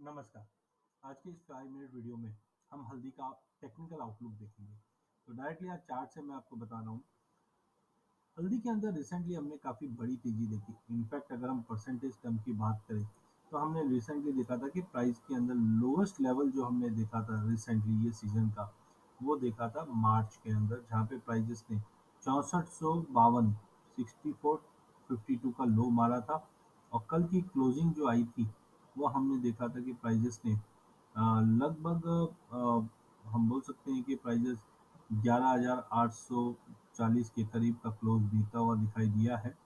नमस्कार। आज के इस 5 मिनट वीडियो में हम हल्दी का टेक्निकल आउटलुक देखेंगे। तो डायरेक्टली आज चार्ट से मैं आपको बता रहा हूँ। हल्दी के अंदर रिसेंटली हमने काफ़ी बड़ी तेज़ी देखी। इनफैक्ट अगर हम परसेंटेज टर्म की बात करें तो हमने रिसेंटली देखा था कि प्राइस के अंदर लोएस्ट लेवल जो हमने देखा था रिसेंटली ये सीज़न का, वो देखा था मार्च के अंदर, जहाँ पे प्राइजेस ने 6452 6452 का लो मारा था। और कल की क्लोजिंग जो आई थी वो हमने देखा था कि प्राइजेस ने लगभग हम बोल सकते हैं कि प्राइजेस 11,840 के करीब का क्लोज बीता हुआ दिखाई दिया है।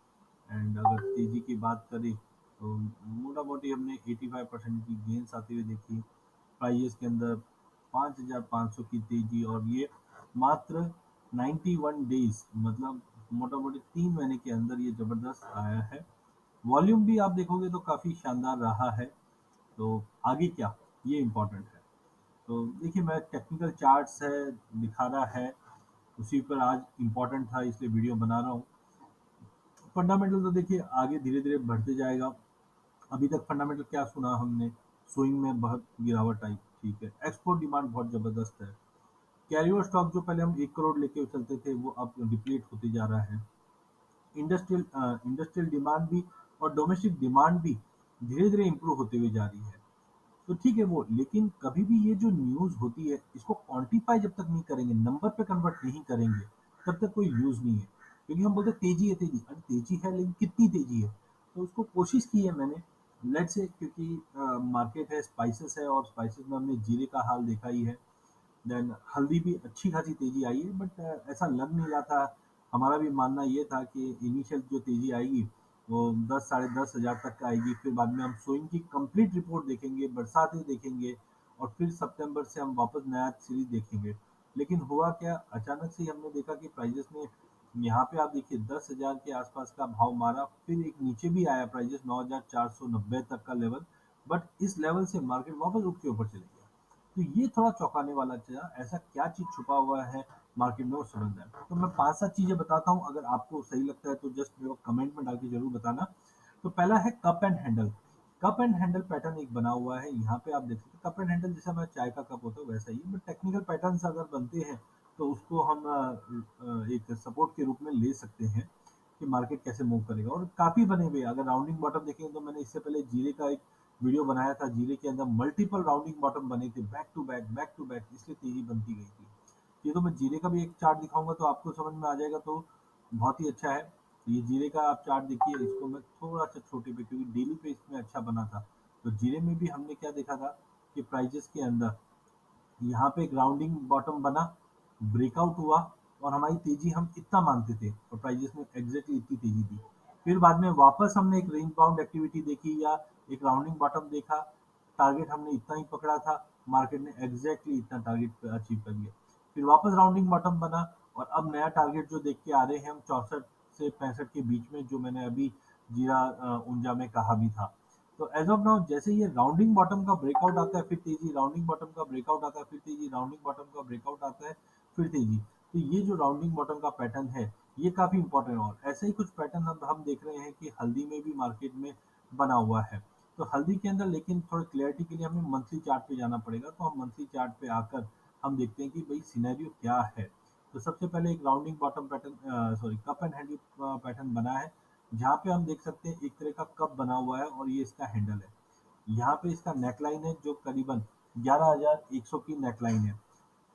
एंड अगर तेजी की बात करें तो मोटा मोटी हमने 85% की गेंस आते हुए देखी। प्राइजेस के अंदर 5,500 की तेजी, और ये मात्र 91 डेज, मतलब मोटा मोटी 3 महीने के अंदर ये जबरदस्त आया है। वॉल्यूम भी आप देखोगे तो काफ़ी शानदार रहा है। तो आगे क्या, ये इम्पोर्टेंट है। तो देखिए, मैं टेक्निकल चार्ट्स है दिखा रहा है, उसी पर आज इम्पोर्टेंट था इसलिए वीडियो बना रहा हूँ। फंडामेंटल तो देखिए आगे धीरे धीरे बढ़ते जाएगा। अभी तक फंडामेंटल क्या सुना हमने, स्विंग में बहुत गिरावट आई, ठीक है। एक्सपोर्ट डिमांड बहुत ज़बरदस्त है। कैरी ओवर स्टॉक जो पहले हम 1 करोड़ लेके चलते थे वो अब डिप्लीट होते जा रहा है। इंडस्ट्रियल डिमांड भी और डोमेस्टिक डिमांड भी धीरे धीरे इंप्रूव होते हुए जा रही है। तो ठीक है वो, लेकिन कभी भी ये जो न्यूज़ होती है इसको क्वांटिफाई जब तक नहीं करेंगे, नंबर पे कन्वर्ट नहीं करेंगे, तब तक कोई यूज़ नहीं है। क्योंकि हम बोलते हैं तेजी है तेजी, अरे तेजी है लेकिन कितनी तेजी है। तो उसको कोशिश की है मैंने, लेट्स से, क्योंकि मार्केट है, स्पाइसेस है, और स्पाइसेस में हमने जीरे का हाल देखा ही है। देन हल्दी भी अच्छी खासी तेजी आई है, बट ऐसा लग नहीं रहा था। हमारा भी मानना ये था कि इनिशियल जो तेजी आएगी वो 10 साढ़े 10 हज़ार तक का आएगी। फिर बाद में हम सोइंग की कंप्लीट रिपोर्ट देखेंगे, बरसातें देखेंगे, और फिर सितंबर से हम वापस नया सीरीज देखेंगे। लेकिन हुआ क्या, अचानक से ही हमने देखा कि प्राइजेस ने यहाँ पे, आप देखिए, 10 हज़ार के आसपास का भाव मारा, फिर एक नीचे भी आया प्राइजेस 9,490 तक का लेवल। बट इस लेवल से मार्केट वापस ऊपर के ऊपर चले गया। तो ये थोड़ा चौंकाने वाला था। ऐसा क्या चीज छुपा हुआ है मार्केट में, वो समझना है। तो मैं 5-7 चीजें बताता हूँ, अगर आपको सही लगता है तो जस्ट मेरे को कमेंट में डाल के जरूर बताना। तो पहला है cup and handle. Cup and handle pattern एक बना हुआ है, यहाँ पे आप देख सकते हैं। कप एंड हैंडल जैसा हमारा चाय का कप होता है वैसा ही, बट टेक्निकल पैटर्न अगर बनते हैं तो उसको हम एक सपोर्ट के रूप में ले सकते हैं कि मार्केट कैसे मूव करेगा। और काफी बने हुए, अगर राउंडिंग बॉटम देखें तो मैंने इससे पहले जीरे का एक वीडियो बनाया था। जीरे के अंदर मल्टीपल राउंडिंग बॉटम बने थे, बैक टू बैक, इसलिए तेजी बनती गई थी। ये तो मैं जीरे का भी एक चार्ट दिखाऊंगा तो आपको समझ में आ जाएगा, तो बहुत ही अच्छा है। ये जीरे का आप चार्ट देखिए, इसको मैं थोड़ा सा छोटे पे, क्योंकि डेली पे इसमें अच्छा बना था। तो जीरे में भी हमने क्या देखा था कि प्राइजेस के अंदर यहाँ पे एक राउंडिंग बॉटम बना, ब्रेकआउट हुआ, और हमारी तेजी हम इतना मानते थे और प्राइजेस में एग्जैक्टली इतनी तेजी थी। फिर बाद में वापस हमने एक रेंज बाउंड एक्टिविटी देखी, या एक राउंडिंग बॉटम देखा, टारगेट हमने इतना ही पकड़ा था, मार्केट ने एग्जैक्टली इतना टारगेट अचीव कर लिया। फिर वापस राउंडिंग बॉटम बना, और अब नया टारगेट जो देख के आ रहे हैं हम 64 से 65 के बीच में, जो मैंने अभी जीरा ऊंजा में कहा भी था। तो एज ऑफ नाउ जैसे ये राउंडिंग बॉटम का ब्रेकआउट आता है फिर तेजी, राउंडिंग बॉटम का ब्रेकआउट आता है फिर तेजी, राउंडिंग बॉटम का ब्रेकआउट आता है फिर तेजी। तो ये जो राउंडिंग बॉटम का पैटर्न है ये काफी इंपॉर्टेंट है। और ऐसे ही कुछ पैटर्न हम देख रहे हैं कि हल्दी में भी मार्केट में बना हुआ है। तो हल्दी के अंदर लेकिन थोड़ी क्लैरिटी के लिए हमें मंथली चार्ट पे जाना पड़ेगा। तो हम मंथली चार्ट पे आकर हम देखते हैं कि भाई सिनेरियो क्या है। तो सबसे पहले एक rounding bottom pattern, sorry, cup and handle pattern बना है, जहाँ पे हम देख सकते हैं एक तरह का कप बना हुआ है, और ये इसका हैंडल है। यहाँ पे इसका नेकलाइन है जो करीबन 11,100 की नेकलाइन है।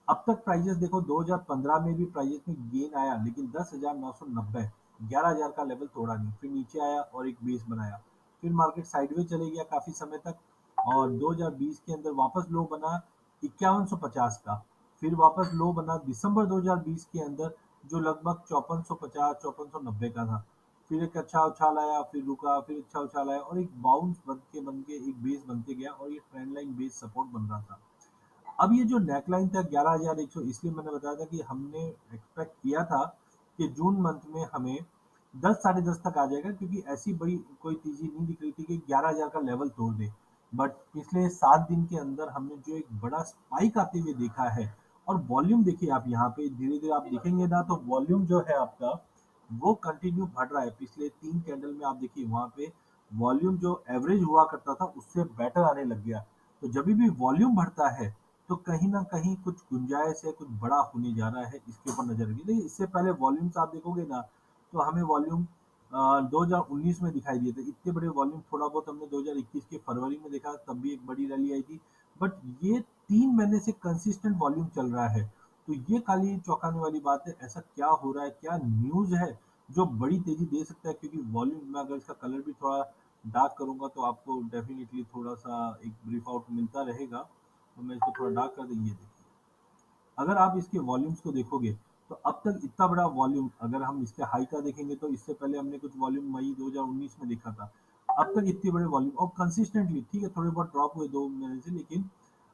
अब तक प्राइजेस देखो, 2015 में भी प्राइजेस में गेन आया, लेकिन 10,990, 11,000 का लेवल तोड़ा नहीं, फिर नीचे आया और एक बेस बनाया। फिर मार्केट साइडवे चले गया काफी समय तक, और 2020 के अंदर वापस लो बना 5150 का। फिर वापस लो बना दिसंबर 2020 के अंदर, जो लगभग 5450 5490 का था। फिर एक अच्छा उछाल आया, फिर रुका, फिर अच्छा उछाल आया, और एक बाउंस बन के एक बेस बनते गया, और ये ट्रेंड लाइन बेस सपोर्ट बन रहा था। अब ये जो नेकलाइन था 11,100, इसलिए मैंने बताया था कि हमने एक्सपेक्ट किया था कि जून मंथ में हमें 10 साढ़े 10 तक आ जाएगा, क्योंकि ऐसी बड़ी कोई तेजी नहीं दिख रही थी कि 11,000 का लेवल तोड़ दे। बट पिछले 7 दिन के अंदर हमने जो एक बड़ा स्पाइक आते हुए देखा है, और वॉल्यूम देखिए आप यहाँ पे धीरे धीरे आप देखेंगे ना, तो वॉल्यूम जो है आपका वो कंटिन्यू बढ़ रहा है। पिछले 3 कैंडल में आप देखिए वहां पे वॉल्यूम जो एवरेज हुआ करता था उससे बेटर आने लग गया। तो जब भी वॉल्यूम बढ़ता है तो कहीं ना कहीं कुछ गुंजाइश है, कुछ बड़ा होने जा रहा है, इसके ऊपर नजर रखिए। देखिए इससे पहले वॉल्यूम्स आप देखोगे ना, तो हमें वॉल्यूम 2019 में दिखाई दिए थे इतने बड़े वॉल्यूम। थोड़ा बहुत हमने 2021 के फरवरी में देखा, तब भी एक बड़ी रैली आई थी। बट ये 3 महीने से कंसिस्टेंट वॉल्यूम चल रहा है। तो ये खाली चौंकाने वाली बात है। ऐसा क्या हो रहा है, क्या न्यूज़ है जो बड़ी तेजी दे सकता है? क्योंकि वॉल्यूम में अगर इसका कलर भी थोड़ा डार्क करूंगा तो आपको डेफिनेटली थोड़ा सा एक ब्रीफ आउट मिलता रहेगा। तो मैं इसको थोड़ा डार्क कर देंगे। देखिए अगर आप इसके वॉल्यूम्स को देखोगे, तो अब तक इतना बड़ा वॉल्यूम, अगर हम इसके हाई का देखेंगे तो इससे पहले हमने कुछ वॉल्यूम मई 2019 में देखा था। अब तक इतने बड़े वॉल्यूम और कंसिस्टेंटली, ठीक है थोड़े बहुत ड्रॉप हुए 2 महीने से, लेकिन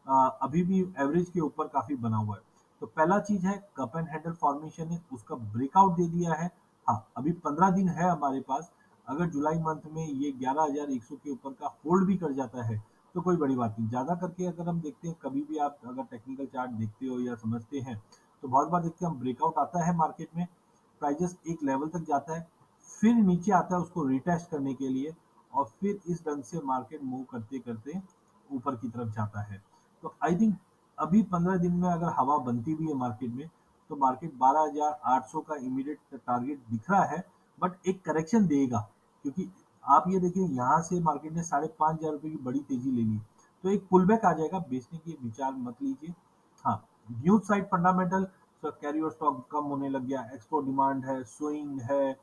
अभी भी एवरेज के ऊपर काफी बना हुआ है। तो पहला चीज है कप एंड हैंडल फॉर्मेशन है, उसका ब्रेकआउट दे दिया है। हाँ, अभी 15 दिन है हमारे पास। अगर जुलाई मंथ में ये 11,100 के ऊपर का होल्ड भी कर जाता है तो कोई बड़ी बात नहीं। ज्यादा करके अगर हम देखते हैं, कभी भी आप अगर टेक्निकल चार्ट देखते हो या समझते हैं, तो बहुत बार देखते हैं हम ब्रेकआउट आता है मार्केट में, प्राइजेस एक लेवल तक जाता है, फिर नीचे आता है उसको रिटेस्ट करने के लिए, और फिर इस ढंग से मार्केट मूव करते करते ऊपर की तरफ जाता है। तो आई थिंक अभी 15 दिन में अगर हवा बनती भी है मार्केट में, तो मार्केट 12,800 का इमीडिएट टारगेट दिख रहा है। बट एक करेक्शन देगा, क्योंकि आप ये देखिए यहाँ से मार्केट ने 5,500 रुपये की बड़ी तेजी ले ली, तो एक पुल बैक आ जाएगा। बेचने की विचार मत लीजिए। हाँ, न्यूज साइड फंडामेंटल, कैरी और स्टॉक कम होने लग गया, एक्सपोर्ट डिमांड है, स्विंग है,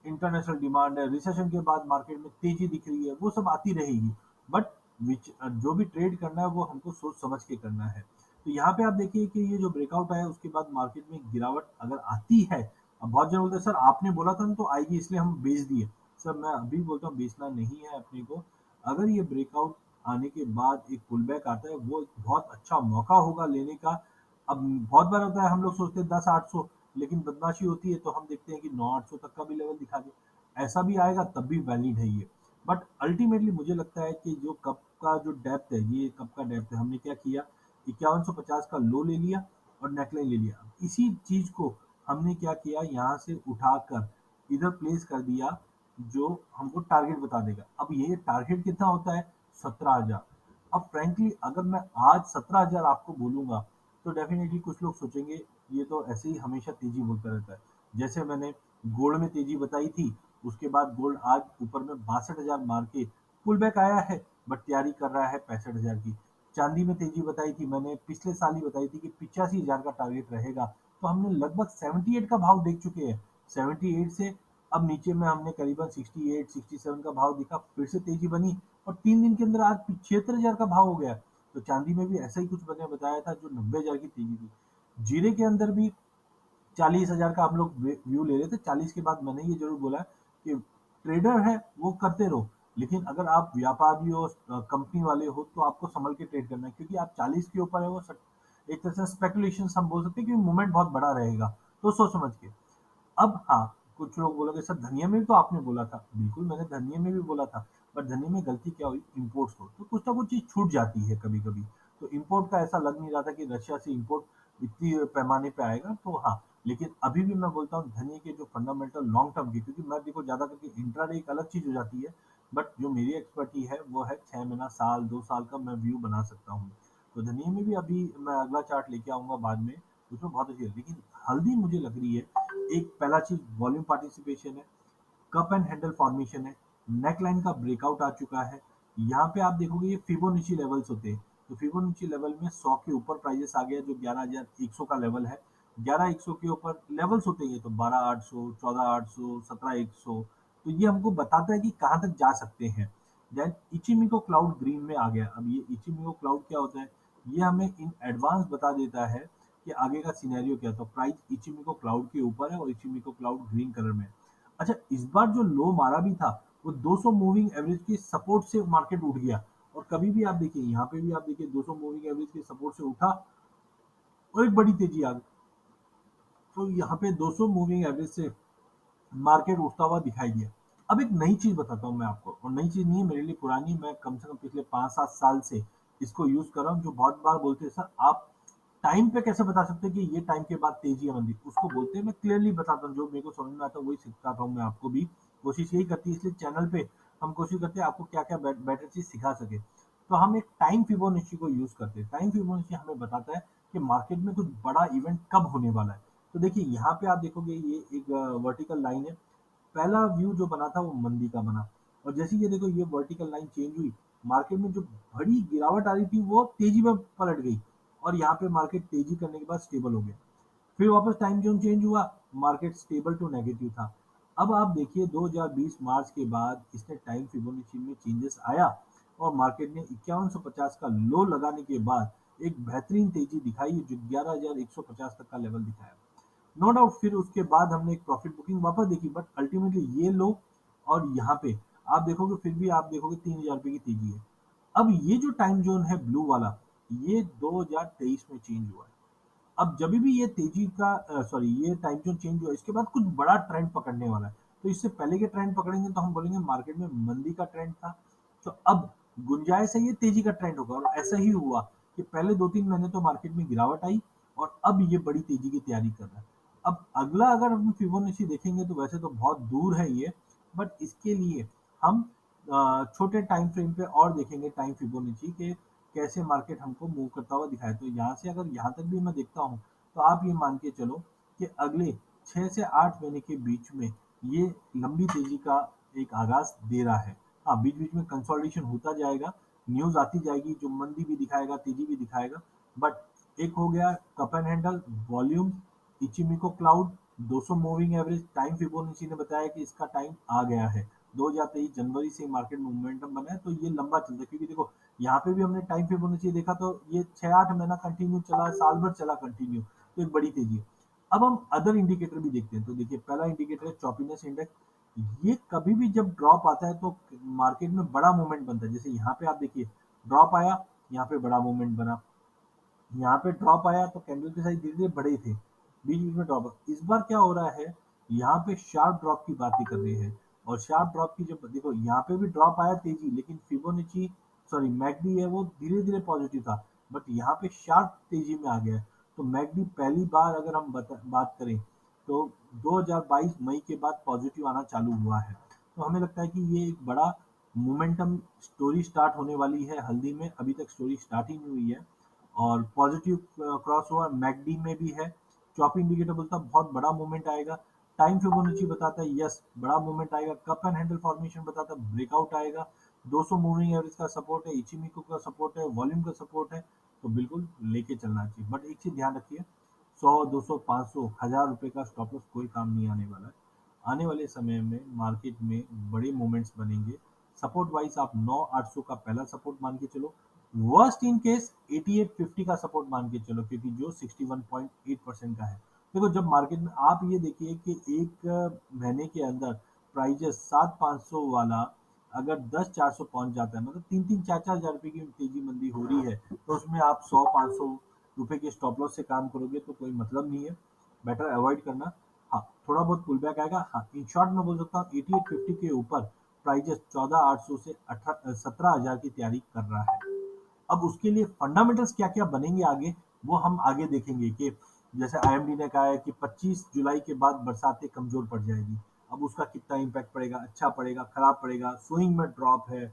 इंटरनेशनल डिमांड है, रिसेशन के बाद मार्केट में तेजी दिख रही है, वो सब आती रहेगी। बट जो भी ट्रेड करना है वो हमको सोच समझ के करना है। तो यहाँ पे आप देखिए कि ये जो ब्रेकआउट आया उसके बाद मार्केट में गिरावट अगर आती है, अब बहुत जन बोलते हैं सर आपने बोला था ना तो आएगी इसलिए हम बेच दिए। सर मैं अभी बोलता हूँ बेचना नहीं है अपने को। अगर ये ब्रेकआउट आने के बाद एक पुल बैक आता है, वो एक बहुत अच्छा मौका होगा लेने का। अब बहुत बार होता है हम लोग सोचते हैं 10,800, लेकिन बदमाशी होती है तो हम देखते हैं कि 9,800 तक का भी लेवल दिखा दे। ऐसा भी आएगा तब भी वैलिड है ये। बट अल्टीमेटली मुझे लगता है कि जो कप का जो डेप्थ है, ये कप का डेप्थ है, हमने क्या किया, 5150 का लो ले लिया और नेकलाइन ले लिया। इसी चीज को हमने क्या किया, यहाँ से उठाकर इधर प्लेस कर दिया, जो हमको टारगेट बता देगा। अब ये टारगेट कितना होता है, 17,000। अब फ्रेंकली अगर मैं आज 17,000 आपको बोलूंगा, तो डेफिनेटली कुछ लोग सोचेंगे ये तो ऐसे ही हमेशा तेजी बोलता रहता है। जैसे मैंने गोल्ड में तेजी बताई थी, उसके बाद गोल्ड आज ऊपर में 62,000 मार के पुल बैक आया है, बट तैयारी कर रहा है 65,000 की। चांदी में तेजी बताई थी मैंने, पिछले साल ही बताई थी कि 85,000 का टारगेट रहेगा। तो हमने लगभग 78 का भाव देख चुके हैं। 78 से अब नीचे में हमने करीबन 68 67 का भाव दिखा, फिर से तेजी बनी, और 3 दिन के अंदर आज 76,000 का भाव हो गया। तो चांदी में भी ऐसा ही कुछ मैंने बताया था, जो 90,000 की तेजी थी। जीरे के अंदर भी 40,000 का हम लोग व्यू ले रहे थे। 40 के बाद मैंने ये जरूर बोला कि ट्रेडर है वो करते रहो, लेकिन अगर आप व्यापारी हो, कंपनी वाले हो, तो आपको संभल के ट्रेड करना है, क्योंकि आप 40 के ऊपर है वो एक तरह से स्पेकुलेशन हम बोल सकते हैं कि मूवमेंट बहुत बड़ा रहेगा। तो सोच समझ के। अब हाँ, कुछ लोग बोलोगे सर धनिया में भी तो आपने बोला था। बिल्कुल मैंने धनिया में भी बोला था, बट धनिया में गलती क्या हुई, इम्पोर्ट्स हो तो कुछ ना कुछ चीज छूट जाती है कभी कभी। तो इम्पोर्ट का ऐसा लग नहीं रहा था कि रशिया से इम्पोर्ट इतनी पैमाने पे आएगा। तो हाँ, लेकिन अभी भी मैं बोलता हूँ धनिया के जो फंडामेंटल लॉन्ग टर्म की, क्योंकि मैं देखो ज्यादा करके इंट्राडे एक अलग चीज हो जाती है, बट जो मेरी एक्सपर्टी है वो है 6 महीना, साल, 2 साल का मैं व्यू बना सकता हूँ। तो धनिया में भी अभी मैं अगला चार्ट लेके आऊंगा बाद में, उसमें बहुत अच्छी है। लेकिन हल्दी मुझे लग रही है, एक पहला चीज वॉल्यूम पार्टिसिपेशन है, कप एंड हैंडल फॉर्मेशन है, नेकलाइन का ब्रेकआउट आ चुका है। यहाँ पे आप देखोगे ये फिबोनाची लेवल्स होते हैं। तो फिबोनाची लेवल में 100 के ऊपर प्राइजेस आ गया, जो 11,100 का लेवल है। 11,100 के ऊपर लेवल्स होते हैं, तो 12,800, 14,800, 17,100। तो ये हमको बताता है कि कहाँ तक जा सकते हैं। देन इचिमिको क्लाउड ग्रीन में आ गया। अब ये इचिमिको क्लाउड क्या होता है, ये हमें इन एडवांस बता देता है कि आगे का सिनेरियो क्या था। प्राइस इचिमिको क्लाउड के ऊपर है और इचिमिको क्लाउड ग्रीन कलर में है। अच्छा, इस बार जो लो मारा भी था, वो 200 मूविंग एवरेज की सपोर्ट से मार्केट उठ गया। और कभी भी आप देखिए, यहाँ पे भी आप देखिए 200 मूविंग एवरेज के सपोर्ट से उठा और एक बड़ी तेजी आ गई। तो यहाँ पे 200 मूविंग एवरेज से मार्केट उठता हुआ दिखाई दिया। अब एक नई चीज बताता हूँ मैं आपको, और नई चीज नहीं है मेरे लिए, पुरानी। मैं कम से कम पिछले 5-7 साल से इसको यूज कर रहा हूँ। जो बहुत बार बोलते हैं सर आप टाइम पे कैसे बता सकते हैं कि ये टाइम के बाद तेजी है मंदी, उसको बोलते हैं। मैं क्लियरली बताता हूँ, जो मेरे को समझ में आता है वही सिखाता हूँ मैं आपको भी। कोशिश यही करती है, इसलिए चैनल पे हम कोशिश करते हैं आपको क्या क्या बेटर चीज सिखा सके। तो हम एक टाइम फिबोनाची को यूज करते हैं। टाइम फिबोनाची हमें बताता है कि मार्केट में कुछ बड़ा इवेंट कब होने वाला है। तो देखिए यहाँ पे आप देखोगे ये एक वर्टिकल लाइन है। पहला व्यू जो बना था वो मंदी का बना, और जैसे ये देखो ये वर्टिकल लाइन चेंज हुई, मार्केट में जो बड़ी गिरावट आ रही थी वो तेजी में पलट गई, और यहाँ पे मार्केट तेजी करने के बाद स्टेबल हो गया। फिर वापस टाइम जोन चेंज हुआ, मार्केट स्टेबल टू नेगेटिव था। अब आप देखिए 2020 मार्च के बाद इसने टाइम फिबोनाची में चेंजेस आया, और मार्केट ने 5150 का लो लगाने के बाद एक बेहतरीन तेजी दिखाई जो 11150 तक का लेवल दिखाया। नो डाउट फिर उसके बाद हमने एक प्रॉफिट बुकिंग वापस देखी, बट अल्टीमेटली ये लो और यहाँ पे आप देखोगे फिर भी आप देखोगे 3000 रुपये की तेजी है। अब ये जो टाइम जोन है ब्लू वाला, ये 2023 में चेंज हुआ है। अब जब भी ये तेजी का सॉरी ये टाइम जोन चेंज हुआ, इसके बाद कुछ बड़ा ट्रेंड पकड़ने वाला है। तो इससे पहले के ट्रेंड पकड़ेंगे तो हम बोलेंगे मार्केट में मंदी का ट्रेंड था। तो अब गुंजाइश है ये तेजी का ट्रेंड होगा, और ऐसा ही हुआ कि पहले 2-3 महीने तो मार्केट में गिरावट आई, और अब ये बड़ी तेजी की तैयारी कर रहा है। अब अगला अगर हम फिबोनाची देखेंगे तो वैसे तो बहुत दूर है ये, बट इसके लिए हम छोटे टाइम फ्रेम पे और देखेंगे टाइम फिबोनाची के कैसे मार्केट हमको मूव करता हुआ दिखाए। तो यहाँ से अगर यहाँ तक भी मैं देखता हूँ, तो आप ये मान के चलो कि अगले 6 से 8 महीने के बीच में ये लंबी तेजी का एक आगाज दे रहा है। हाँ, बीच बीच में कंसोलिडेशन होता जाएगा, न्यूज आती जाएगी जो मंदी भी दिखाएगा तेजी भी दिखाएगा, बट एक हो गया cup and handle volume, Ichimoku cloud, 200 moving average, time Fibonacci ने बताया कि इसका टाइम आ गया है। 2023 जनवरी से मार्केट में मोमेंटम बना है, तो ये लंबा चलता है, क्योंकि देखो यहाँ पे भी हमने टाइम फिबोनाची देखा तो ये 6-8 महीना कंटिन्यू चला, साल भर चला कंटिन्यू, तो एक बड़ी तेजी है। अब हम अदर इंडिकेटर भी देखते हैं, तो देखिए पहला इंडिकेटर है चॉपीनेस इंडेक्स। ये कभी भी जब ड्रॉप आता है तो मार्केट में बड़ा मूवमेंट बनता है। जैसे यहाँ पे आप देखिए ड्रॉप आया, यहाँ पे बड़ा मूवमेंट बना, यहाँ पे ड्रॉप आया तो कैंडल के साइज धीरे धीरे बढ़े थे, बीच बीच में ड्रॉप। इस बार क्या हो रहा है, यहाँ पे शार्प ड्रॉप की बात ही कर रहे हैं, और शार्प ड्रॉप की जब देखो यहाँ पे भी ड्रॉप आया तेजी, लेकिन फिबोनाची सॉरी मैकडी है वो धीरे धीरे पॉजिटिव था, बट यहाँ पे शार्प तेजी में आ गया है। तो मैकडी पहली बार अगर हम बात करें तो 2022 मई के बाद पॉजिटिव आना चालू हुआ है। तो हमें लगता है कि ये एक बड़ा मोमेंटम स्टोरी स्टार्ट होने वाली है हल्दी में, अभी तक स्टोरी स्टार्ट ही नहीं हुई है। और पॉजिटिव क्रॉस ओवर मैकडी में भी है। चॉप इंडिकेटर बोलता है बहुत बड़ा मूवमेंट आएगा। टाइम फिबोनाची बताता है यस बड़ा मूवमेंट आएगा। कप एंड हैंडल फॉर्मेशन बताता है ब्रेकआउट आएगा। 200 मूविंग एवरेज का सपोर्ट है, इचिमिको का सपोर्ट है, वॉल्यूम का सपोर्ट है, तो बिल्कुल लेके चलना चाहिए। बट एक चीज ध्यान रखिए, 100, 200, 500, 1000 रुपए का स्टॉप लॉस कोई काम नहीं आने वाला है। आने वाले समय में मार्केट में बड़े मूवमेंट्स बनेंगे। सपोर्ट वाइज आप 9-800 का पहला सपोर्ट मान के चलो, वर्स्ट इन केस 8850 का सपोर्ट मान के चलो, क्योंकि जो 61.8% का है। देखो जब मार्केट में आप ये देखिए कि एक महीने के अंदर प्राइजेस 7500 वाला अगर 10-400 पहुंच जाता है, मतलब 3-3 4-4 हजार रुपए की तेजी मंदी हो रही है, तो उसमें आप 100-500 रुपए के स्टॉप लॉस से काम करोगे तो कोई मतलब नहीं है, बेटर अवॉइड करना। हाँ, थोड़ा बहुत पुल बैक आएगा। हाँ, इन शॉर्ट में बोल सकता हूँ 8850 के ऊपर प्राइजेस 14800 से 17 हजार की तैयारी कर रहा है। अब उसके लिए फंडामेंटल्स क्या क्या बनेंगे आगे, वो हम आगे देखेंगे कि जैसे आईएमडी ने कहा है कि 25 जुलाई के बाद बरसातें कमजोर पड़ जाएगी। अब उसका कितना इम्पैक्ट पड़ेगा, अच्छा पड़ेगा खराब पड़ेगा, सोइंग में ड्रॉप है,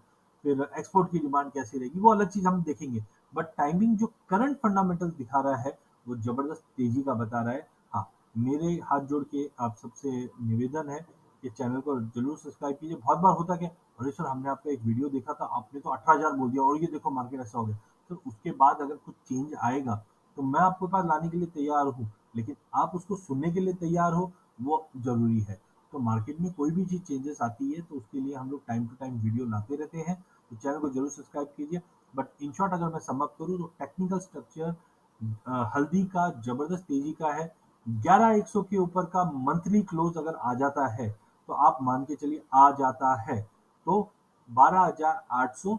फिर एक्सपोर्ट की डिमांड कैसी रहेगी, वो अलग चीज हम देखेंगे। बट टाइमिंग जो करंट फंडामेंटल्स दिखा रहा है वो जबरदस्त तेजी का बता रहा है। हाँ, मेरे हाथ जोड़ के आप सबसे निवेदन है कि चैनल को जरूर सब्सक्राइब कीजिए। बहुत बार होता क्या, अरे सर हमने आपका एक वीडियो देखा था, आपने तो 18 हजार बोल दिया और ये देखो मार्केट ऐसा हो गया। तो उसके बाद अगर कुछ चेंज आएगा तो मैं आपके पास लाने के लिए तैयार हूँ, लेकिन आप उसको सुनने के लिए तैयार हो, वो जरूरी है। तो मार्केट में कोई भी चीज चेंजेस आती है तो उसके लिए हम लोग टाइम टू टाइम वीडियो लाते रहते हैं, तो चैनल को जरूर सब्सक्राइब कीजिए। बट इन शॉर्ट अगर मैं समअप करूँ तो टेक्निकल स्ट्रक्चर हल्दी का जबरदस्त तेजी का है। 11100 के ऊपर का मंथली क्लोज अगर आ जाता है तो आप मान के चलिए आ जाता है तो 12800,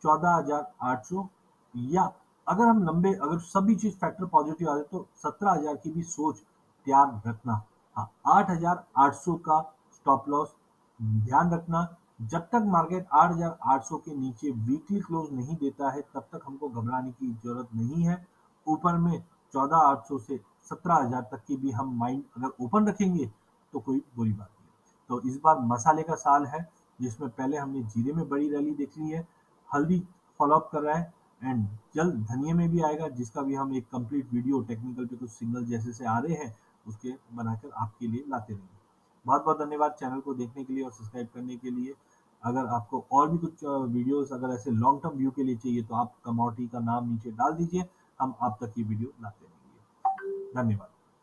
14800, या अगर हम लंबे अगर सभी चीज फैक्टर पॉजिटिव आ जाए तो 17000 की भी सोच तैयार रखना। हाँ, 8800 का स्टॉप लॉस ध्यान रखना। जब तक मार्केट 8800 के नीचे वीकली क्लोज नहीं देता है तब तक हमको घबराने की जरूरत नहीं है। ऊपर में 14800 से 17000 तक की भी हम माइंड अगर ओपन रखेंगे तो कोई बुरी बात नहीं। तो इस बार मसाले का साल है, जिसमें पहले हमने जीरे में बड़ी रैली देख ली है, हल्दी फॉलो अप कर रहा है एंड जल्द धनिये में भी आएगा, जिसका भी हम एक कंप्लीट वीडियो टेक्निकल पे कुछ सिग्नल जैसे से आ रहे हैं उसके बनाकर आपके लिए लाते रहेंगे। बहुत बहुत धन्यवाद चैनल को देखने के लिए और सब्सक्राइब करने के लिए। अगर आपको और भी कुछ वीडियोस अगर ऐसे लॉन्ग टर्म व्यू के लिए चाहिए तो आप कमोडिटी का नाम नीचे डाल दीजिए, हम आप तक ये वीडियो लाते रहेंगे। धन्यवाद।